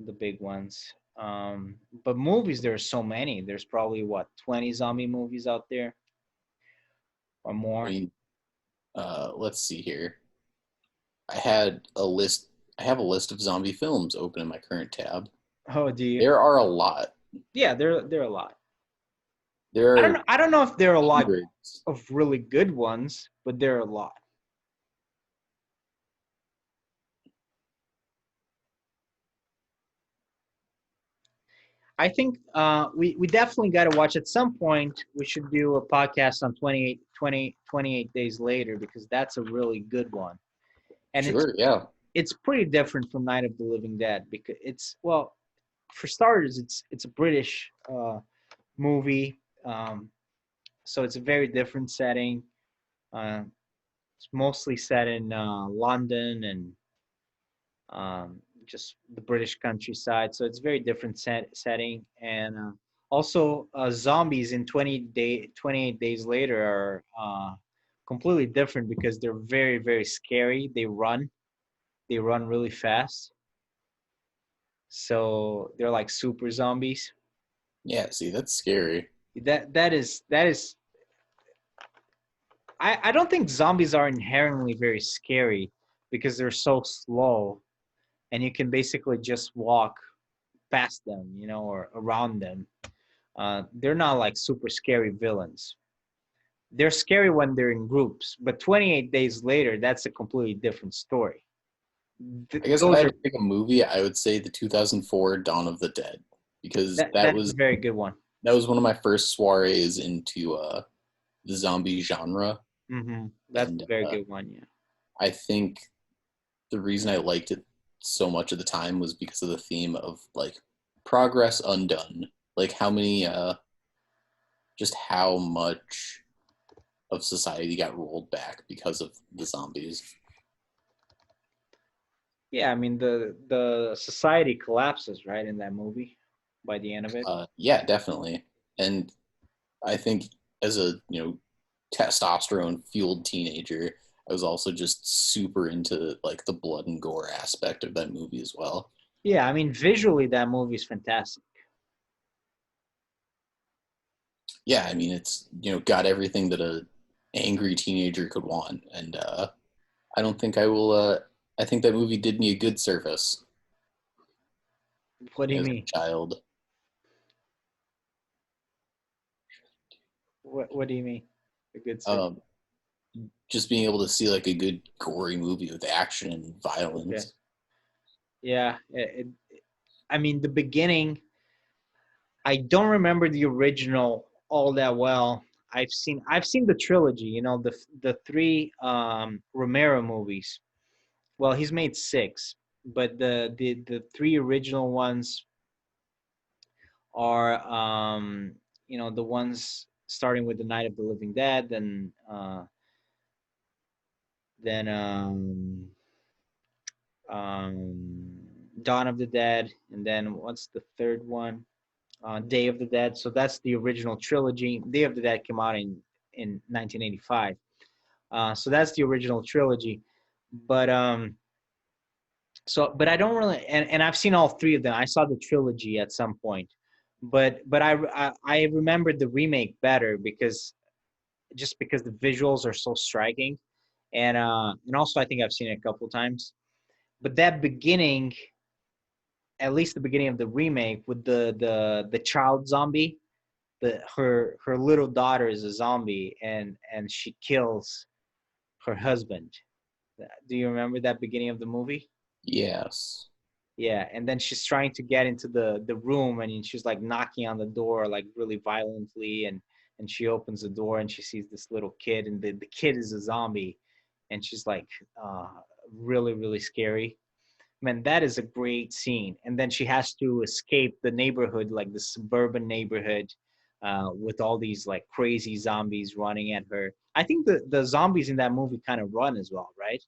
the big ones. But movies, there's so many. There's probably what 20 zombie movies out there or I more. mean, let's see here. I had a list. I have a list of zombie films open in my current tab. Oh, do you? There are a lot. Yeah, there are a lot. There I don't are know. I don't know if there are a lot hundreds. of really good ones, but there are a lot. I think we definitely got to watch at some point. We should do a podcast on 28 days later because that's a really good one, and Sure, yeah. it's pretty different from Night of the Living Dead because it's well, for starters, it's a British movie, so it's a very different setting. Uh, it's mostly set in London and just the British countryside. So it's very different setting. And also, zombies in 28 days later are completely different because they're very, very scary. They run really fast. So they're like super zombies. Yeah, see, that's scary. That is. I don't think zombies are inherently very scary because they're so slow and you can basically just walk past them, or around them. They're not like super scary villains. They're scary when they're in groups, but 28 days later, that's a completely different story. I guess if I Those had are to pick a movie, I would say the 2004 Dawn of the Dead because that is a very good one. that was one of my first soirees into the zombie genre, That's and a very good one. Yeah. I think the reason I liked it so much at the time was because of the theme of like progress undone, like how many, just how much of society got rolled back because of the zombies. Yeah, I mean the society collapses right in that movie by the end of it. Yeah, definitely, and I think as a testosterone fueled teenager, I was also just super into like the blood and gore aspect of that movie as well. Yeah, I mean visually that movie is fantastic. Yeah, I mean it's got everything that a angry teenager could want, and I don't think I will. I think that movie did me a good service What do you as mean? a child. What do you mean? A good service? Um, just being able to see like a good gory movie with action and Okay. violence. Yeah. I mean the beginning. I don't remember the original all that well. I've seen the trilogy. The three Romero movies. Well, he's made six, but the three original ones are the ones starting with the Night of the Living Dead, then um, Dawn of the Dead, and then what's the third one? Day of the Dead. So that's the original trilogy. Day of the Dead came out in 1985. So that's the original trilogy. But but I don't really, and I've seen all three of them. I saw the trilogy at some point, but I remembered the remake better because just because the visuals are so striking, and also I think I've seen it a couple of times. But that beginning, at least the beginning of the remake with the child zombie, her little daughter is a zombie and she kills her husband. Do you remember that beginning of the movie? Yes. Yeah, and then she's trying to get into the room and she's like knocking on the door like really violently and she opens the door and she sees this little kid and the kid is a zombie and she's like uh really really scary. Man, that is a great scene. And then she has to escape the neighborhood, like the suburban neighborhood, with all these like crazy zombies running at her. I think the zombies in that movie kind of run as well, right?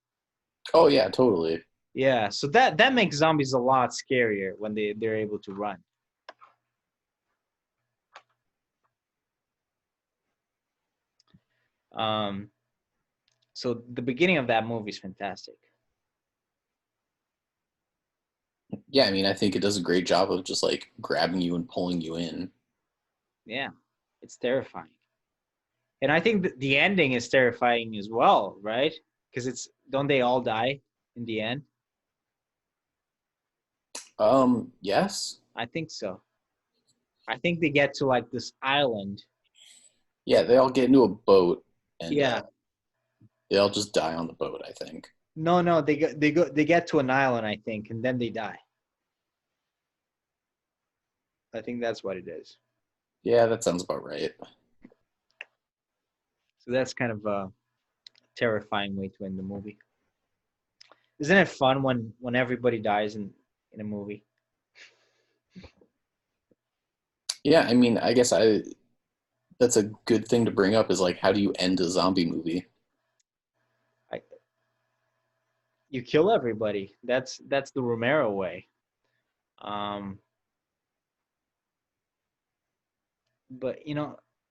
Oh yeah, totally. Yeah. So that makes zombies a lot scarier when they're able to run. Um, so the beginning of that movie is fantastic. Yeah, I mean, I think it does a great job of just like grabbing you and pulling you in. Yeah, it's terrifying. And I think the ending is terrifying as well, right? Because it's don't they all die in the end? Yes. I think so. I think they get to like this island. Yeah, they all get into a boat and Yeah. they all just die on the boat, I think. No, no, they get to an island, I think, and then they die. I think that's what it is. Yeah, that sounds about right. So that's kind of a terrifying way to end the movie. Isn't it fun when everybody dies in a movie? Yeah, I mean, I guess I that's a good thing to bring up is like how do you end a zombie movie? I, you kill everybody. That's the Romero way. Um, but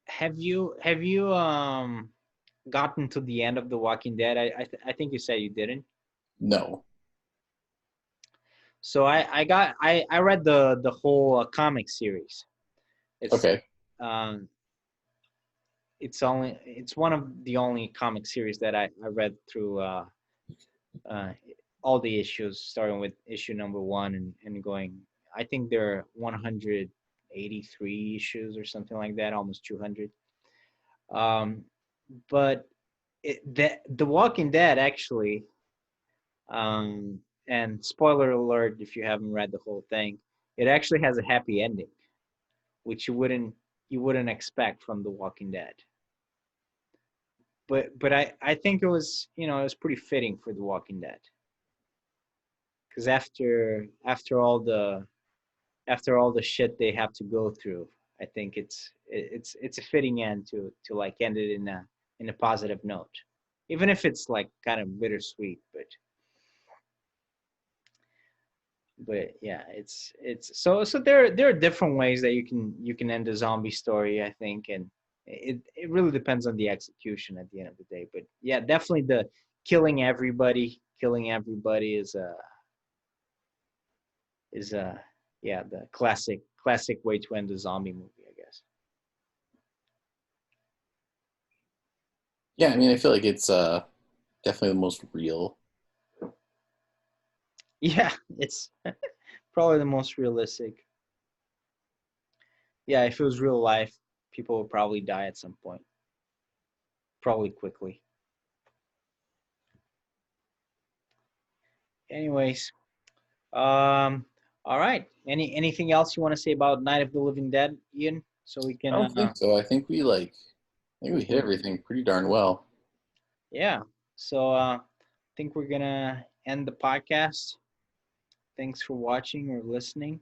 have you gotten to the end of The Walking Dead? I think you said you didn't. No. So I read the whole comic series. It's Okay. um it's one of the only comic series that I read through uh, all the issues, starting with issue number one and going. I think there are 183 issues or something like that, almost 200. Um, but the Walking Dead actually, and spoiler alert if you haven't read the whole thing, it actually has a happy ending, which you wouldn't expect from The Walking Dead. But I think it was pretty fitting for The Walking Dead because after all the shit they have to go through, I think it's a fitting end to like end it in a positive note, even if it's like kind of bittersweet. But yeah, it's so there are different ways that you can end a zombie story, I think, and it really depends on the execution at the end of the day. But yeah, definitely the killing everybody is yeah, the classic way to end a zombie movie, I guess. Yeah, I mean, I feel like it's definitely the most real. Yeah, it's probably the most realistic. Yeah, if it was real life, people would probably die at some point, probably quickly. Anyways, all right. Anything else you want to say about Night of the Living Dead, Ian? So we I can don't think so. I think we hit everything pretty darn well. yeah. So I think we're gonna end the podcast. Thanks for watching or listening.